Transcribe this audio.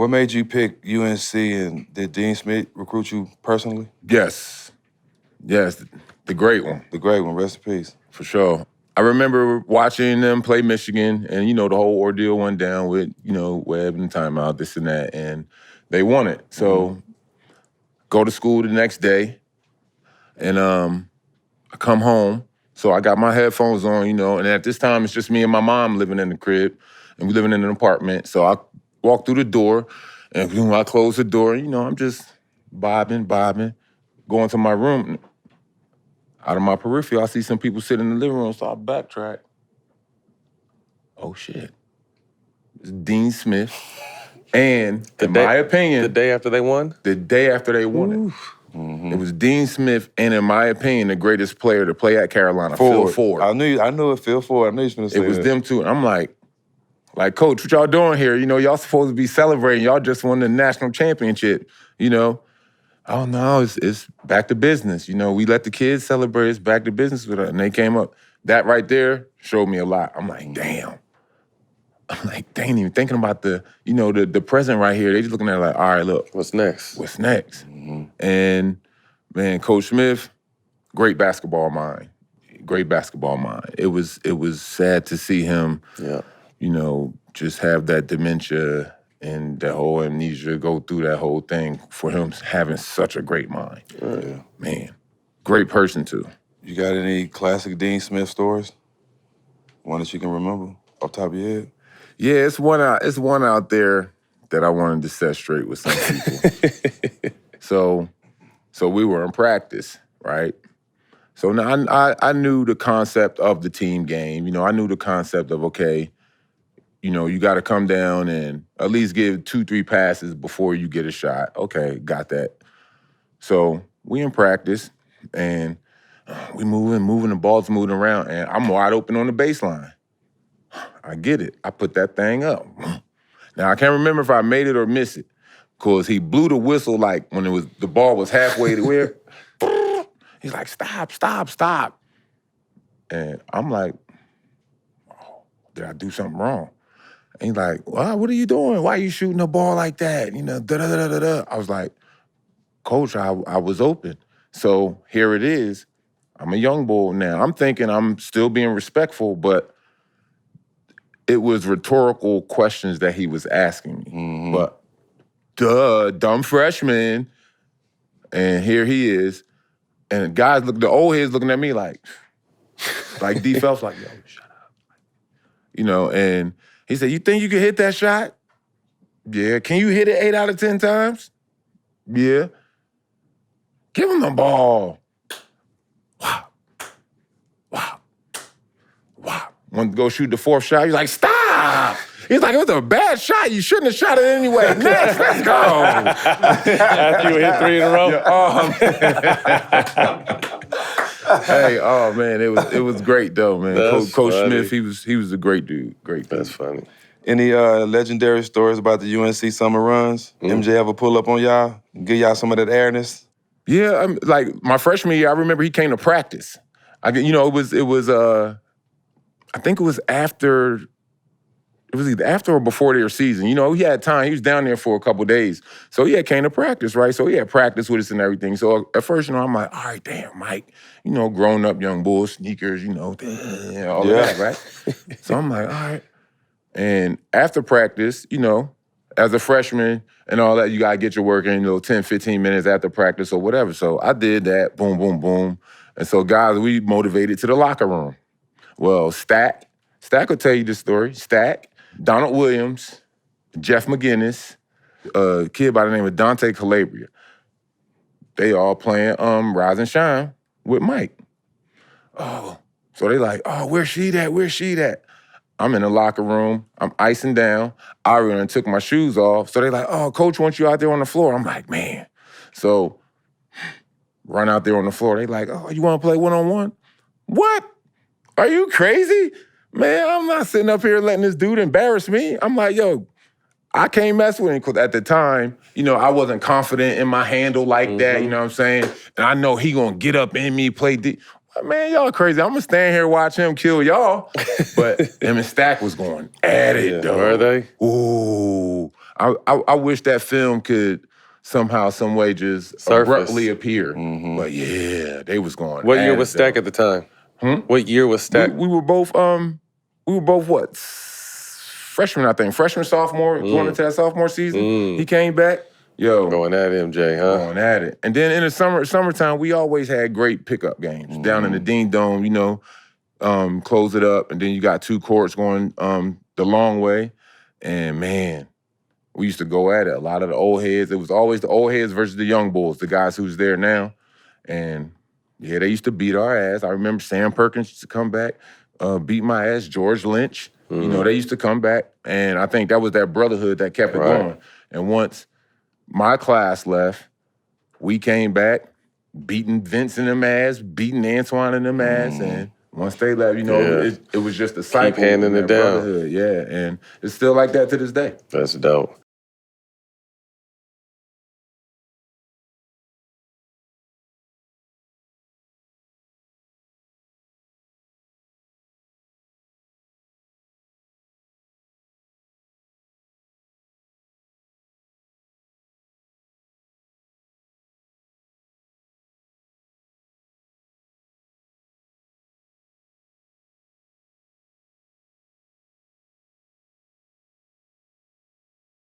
What made you pick UNC, and did Dean Smith recruit you personally? Yes, the great one. The great one, rest in peace. For sure. I remember watching them play Michigan, and, the whole ordeal went down with, Webb and timeout, this and that, and they won it. So go to school the next day, and I come home. So I got my headphones on, and at this time, it's just me and my mom living in the crib, and we living in an apartment. So I walk through the door, and when I close the door, I'm just bobbing, going to my room. Out of my periphery, I see some people sitting in the living room, so I backtrack. Oh, shit. It's Dean Smith. And my opinion... The day after they won? The day after they won it. Mm-hmm. It was Dean Smith, and in my opinion, the greatest player to play at Carolina, Phil Ford. I knew it, Phil Ford. I knew you was going to say that. It was them two. And I'm like, Coach, what y'all doing here? Y'all supposed to be celebrating. Y'all just won the national championship, Oh, no, it's back to business. We let the kids celebrate. It's back to business with us. And they came up. That right there showed me a lot. I'm like, damn. They ain't even thinking about the present right here. They just looking at it like, all right, look. What's next? Mm-hmm. And, man, Coach Smith, great basketball mind. It was sad to see him, just have that dementia and the whole amnesia, go through that whole thing for him having such a great mind. Yeah. Man, great person too. You got any classic Dean Smith stories? One that you can remember off the top of your head? Yeah, it's one out there that I wanted to set straight with some people. So we were in practice, right? So now I knew the concept of the team game. I knew the concept of, okay, you got to come down and at least give 2-3 passes before you get a shot. Okay, got that. So we in practice, and we moving, the ball's moving around, and I'm wide open on the baseline. I get it. I put that thing up. Now, I can't remember if I made it or missed it, because he blew the whistle like when the ball was halfway to where. He's like, stop. And I'm like, oh, did I do something wrong? And he's like, what are you doing? Why are you shooting the ball like that? Da-da-da-da-da. I was like, Coach, I was open. So here it is. I'm a young bull now. I'm thinking I'm still being respectful, but it was rhetorical questions that he was asking me. Mm-hmm. But, dumb freshman. And here he is. And the old heads looking at me like D. Phelps, like, yo, shut up. And he said, you think you can hit that shot? Yeah. Can you hit it 8 out of 10 times? Yeah. Give him the ball. Wow. Want to go shoot the 4th shot? He's like, stop. He's like, it was a bad shot. You shouldn't have shot it anyway. Next, let's go. After you hit 3 in a row? Hey, oh man, it was great though, man. Coach Smith, he was a great dude. Great dude. That's funny. Any legendary stories about the UNC summer runs? MJ ever pull up on y'all? Give y'all some of that airness? Yeah, like my freshman year, I remember he came to practice. I think it was after. It was either after or before their season. He had time. He was down there for a couple days. So he came to practice, right? So he had practice with us and everything. So at first, I'm like, all right, damn, Mike. Grown up young bull, sneakers, all of that, right? So I'm like, all right. And after practice, as a freshman and all that, you got to get your work in, 10, 15 minutes after practice or whatever. So I did that, boom, boom, boom. And so, guys, we motivated to the locker room. Well, Stack will tell you the story. Stack, Donald Williams, Jeff McGinnis, a kid by the name of Dante Calabria. They all playing Rise and Shine with Mike. Oh, so they like, oh, where's she at? I'm in the locker room. I'm icing down. I already took my shoes off. So they like, oh, Coach wants you out there on the floor. I'm like, man. So run out there on the floor. They like, oh, you want to play one-on-one? What? Are you crazy? Man, I'm not sitting up here letting this dude embarrass me. I'm like, yo, I can't mess with him because at the time, I wasn't confident in my handle like that, you know what I'm saying? And I know he gonna get up in me, play deep. Man, y'all crazy. I'm gonna stand here watch him kill y'all. But him and Stack was going at it, though. Were they? Ooh. I wish that film could somehow, some way just Surface. abruptly appear. But yeah, they was going. What year was ass Stack down. at the time? What year was Stack? We were both what? Freshmen, I think. Freshman, sophomore, going into that sophomore season. He came back. Yo. Going at MJ, huh? Going at it. And then in the summertime, we always had great pickup games. Down in the Dean Dome, close it up, and then you got 2 courts going the long way. And man, we used to go at it. A lot of the old heads. It was always the old heads versus the young bulls, the guys who's there now. And yeah, they used to beat our ass. I remember Sam Perkins used to come back, beat my ass. George Lynch, they used to come back. And I think that was that brotherhood that kept it going. And once my class left, we came back, beating Vince in them ass, beating Antoine in them ass. And once they left, it was just a cycle. Keep handing it down. Brotherhood. Yeah, and it's still like that to this day. That's dope.